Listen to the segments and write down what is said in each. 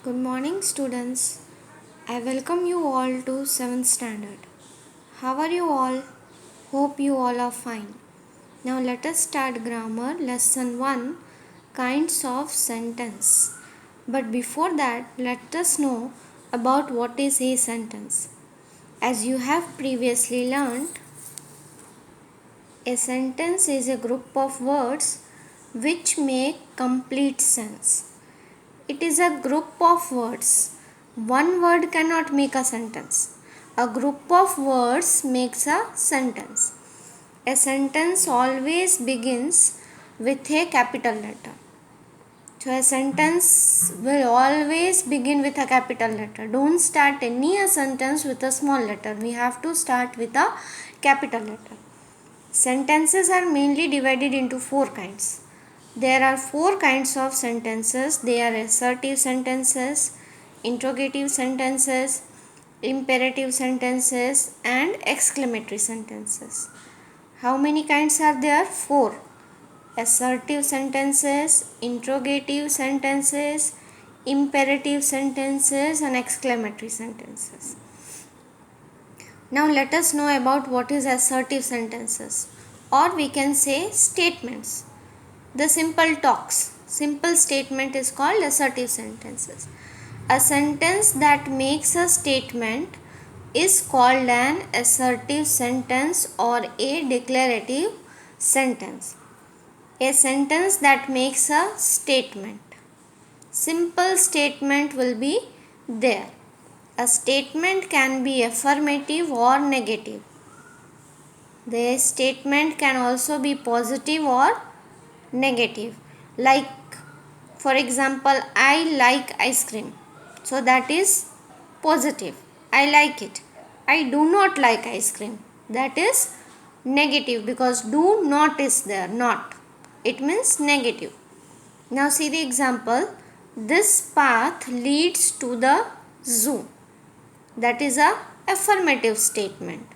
Good morning, students. I welcome you all to 7th standard. How are you all? Hope you all are fine. Now let us start grammar lesson 1, kinds of sentence. But before that, let us know about what is a sentence. As you have previously learned, a sentence is a group of words which make complete sense. It is a group of words. One word cannot make a sentence. A group of words makes a sentence. A sentence always begins with a capital letter. So a sentence will always begin with a capital letter. Don't start any sentence with a small letter. We have to start with a capital letter. Sentences are mainly divided into 4 kinds. There are 4 kinds of sentences. They are assertive sentences, interrogative sentences, imperative sentences, and exclamatory sentences. How many kinds are there? 4. Assertive sentences, interrogative sentences, imperative sentences, and exclamatory sentences. Now let us know about what is assertive sentences, or we can say statements. The simple talks. Simple statement is called assertive sentences. A sentence that makes a statement is called an assertive sentence or a declarative sentence. A sentence that makes a statement. Simple statement will be there. A statement can be affirmative or negative. The statement can also be positive or negative. Like, for example, I like ice cream. So that is positive. I like it. I do not like ice cream. That is negative because do not is there. Not. It means negative. Now see the example. This path leads to the zoo. That is a affirmative statement.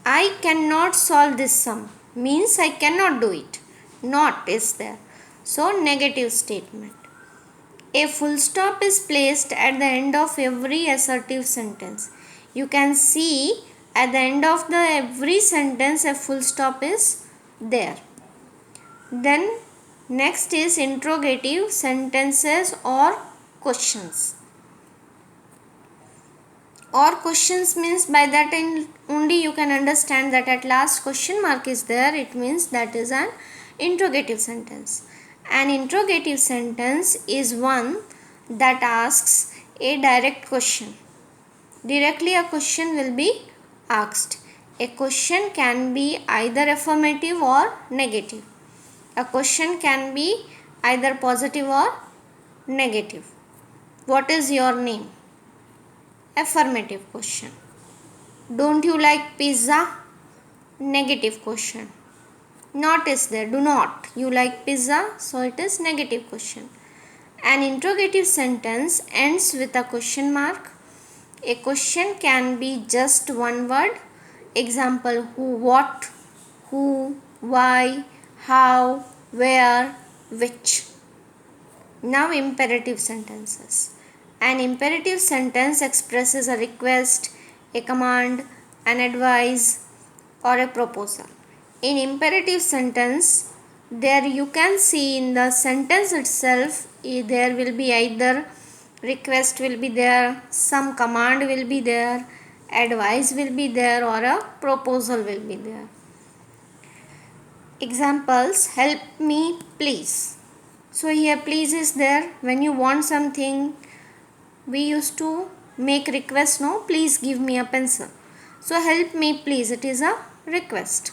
I cannot solve this sum means I cannot do it. Not is there. So negative statement. A full stop is placed at the end of every assertive sentence. You can see at the end of every sentence a full stop is there. Then next is interrogative sentences or questions. Or questions means by that only you can understand that at last question mark is there. It means that is an interrogative sentence. An interrogative sentence is one that asks a direct question. Directly a question will be asked. A question can be either affirmative or negative. A question can be either positive or negative. What is your name? Affirmative question. Don't you like pizza? Negative question. Not is there. Do not. You like pizza? So it is negative question. An interrogative sentence ends with a question mark. A question can be just one word. Example, who, what, who, why, how, where, which. Now imperative sentences. An imperative sentence expresses a request, a command, an advice, or a proposal. In imperative sentence, there you can see in the sentence itself, there will be either request will be there, some command will be there, advice will be there, or a proposal will be there. Examples, help me please. So here please is there. When you want something, we used to make request, no, please give me a pencil. So help me please, it is a request.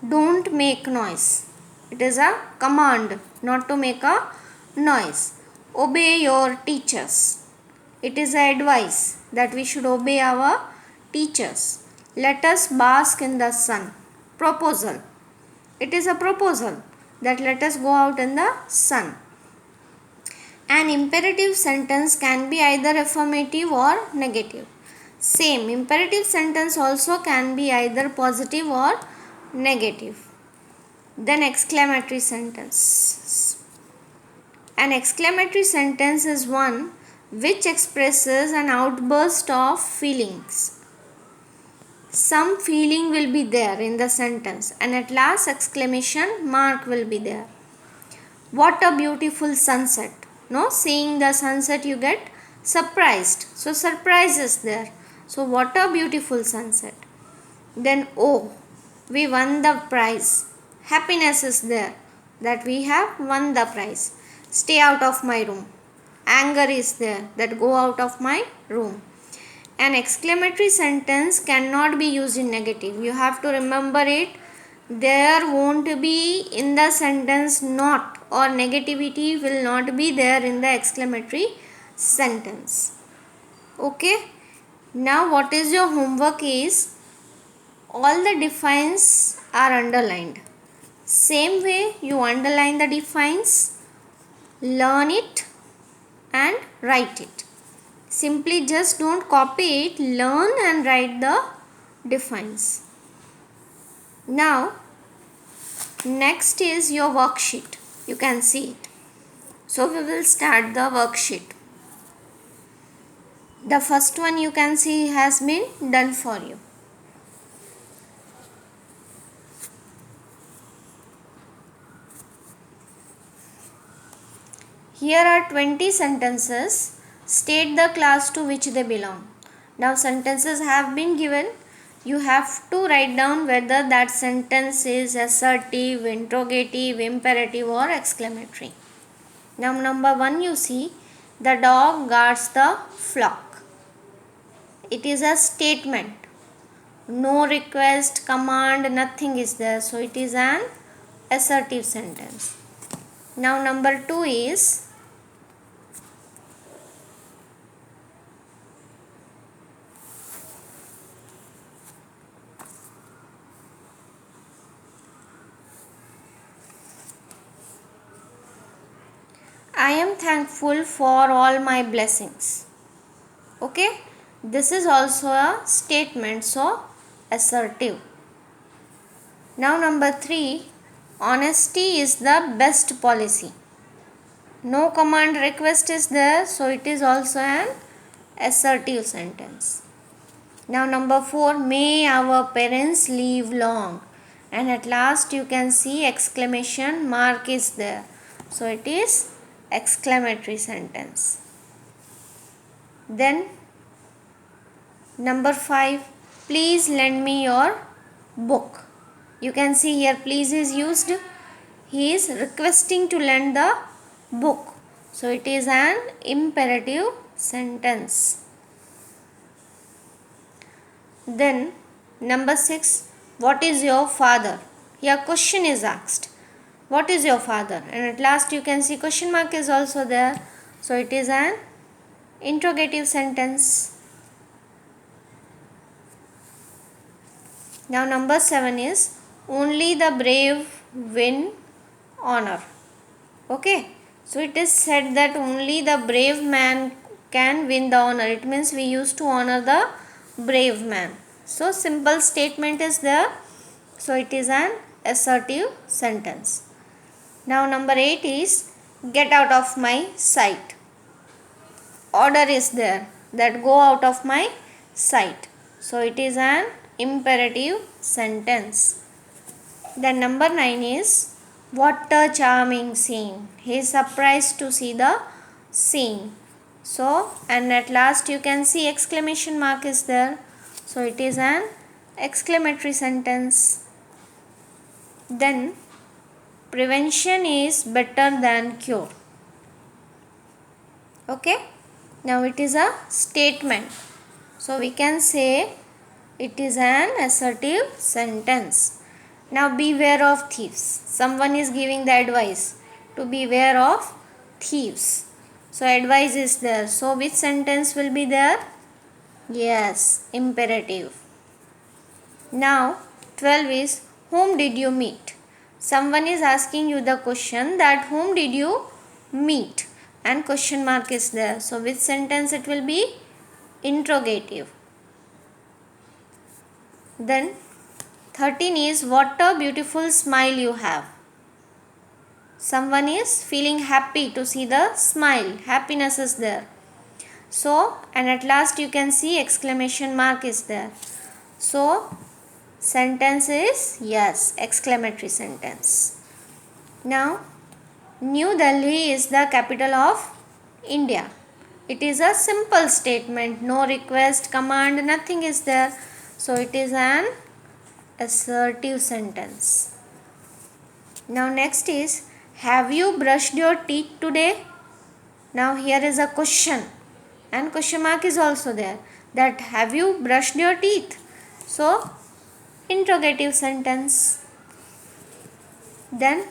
Don't make noise, it is a command not to make a noise. Obey your teachers, it is a advice that we should obey our teachers. Let us bask in the sun, proposal, it is a proposal that let us go out in the sun. An imperative sentence can be either affirmative or negative. Same, imperative sentence also can be either positive or negative. Then exclamatory sentence. An exclamatory sentence is one which expresses an outburst of feelings. Some feeling will be there in the sentence, and at last exclamation mark will be there. What a beautiful sunset. No, seeing the sunset you get surprised. So surprise is there. So what a beautiful sunset. Then oh, we won the prize. Happiness is there that we have won the prize. Stay out of my room. Anger is there that go out of my room. An exclamatory sentence cannot be used in negative. You have to remember it. There won't be in the sentence not or negativity will not be there in the exclamatory sentence. Okay. Now what is your homework is all the defines are underlined. Same way you underline the defines, learn it and write it. Simply just don't copy it, learn and write the defines. Now next is your worksheet. You can see it. So we will start the worksheet. The first one you can see has been done for you. Here are 20 sentences. State the class to which they belong. Now sentences have been given. You have to write down whether that sentence is assertive, interrogative, imperative or exclamatory. Now number 1 you see, the dog guards the flock. It is a statement. No request, command, nothing is there. So it is an assertive sentence. Now number 2 is I am thankful for all my blessings. Okay, this is also a statement, so assertive. Now number 3, honesty is the best policy. No command request is there, so it is also an assertive sentence. Now number 4, may our parents live long. And at last you can see exclamation mark is there. So it is exclamatory sentence. Then number 5, please lend me your book. You can see here please is used. He is requesting to lend the book. So it is an imperative sentence. Then number 6, what is your father? Here question is asked. What is your father? And at last you can see question mark is also there. So it is an interrogative sentence. Now number 7 is only the brave win honor. Okay. So it is said that only the brave man can win the honor. It means we used to honor the brave man. So simple statement is there. So it is an assertive sentence. Now number 8 is get out of my sight. Order is there that go out of my sight. So it is an imperative sentence. Then number 9 is what a charming scene. He is surprised to see the scene. So and at last you can see exclamation mark is there. So it is an exclamatory sentence. Then prevention is better than cure. Okay. Now it is a statement. So we can say it is an assertive sentence. Now beware of thieves. Someone is giving the advice to beware of thieves. So advice is there. So which sentence will be there? Yes, imperative. Now 12 is whom did you meet? Someone is asking you the question that whom did you meet? And question mark is there. So which sentence it will be? Interrogative. Then 13 is what a beautiful smile you have. someone is feeling happy to see the smile, happiness is there. So, and at last you can see exclamation mark is there. So sentence is yes, exclamatory sentence. Now, New Delhi is the capital of India. It is a simple statement, no request, command, nothing is there. So it is an assertive sentence. Now next is, have you brushed your teeth today? Now here is a question and question mark is also there, that have you brushed your teeth? So interrogative sentence. Then,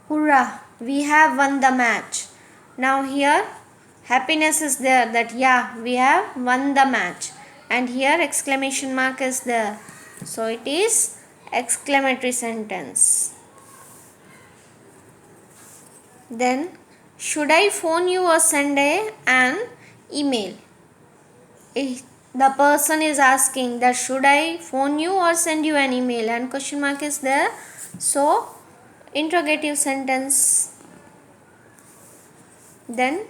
hurrah, we have won the match. Now here happiness is there, that yeah, we have won the match, and here exclamation mark is there. So it is exclamatory sentence. Then, should I phone you or send an email? If the person is asking that should I phone you or send you an email, and question mark is there. So interrogative sentence. Then,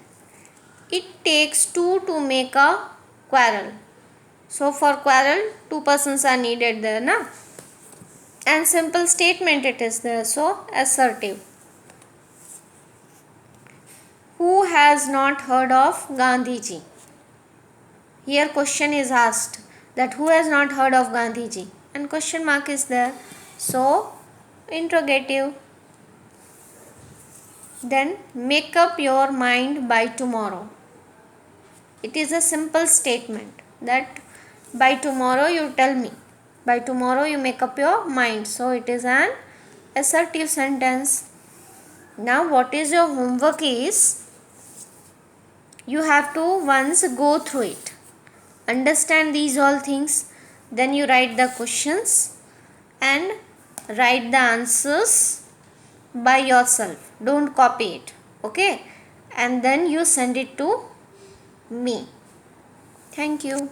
it takes two to make a quarrel. So for quarrel, two persons are needed there, na? And simple statement it is there, so assertive. Who has not heard of Gandhiji? Here question is asked that who has not heard of Gandhiji, and question mark is there. So interrogative. Then, make up your mind by tomorrow. It is a simple statement that by tomorrow you tell me. By tomorrow you make up your mind. So it is an assertive sentence. Now what is your homework is, you have to once go through it. Understand these all things. Then you write the questions and write the answers by yourself. Don't copy it. Okay? And then you send it to me. Thank you.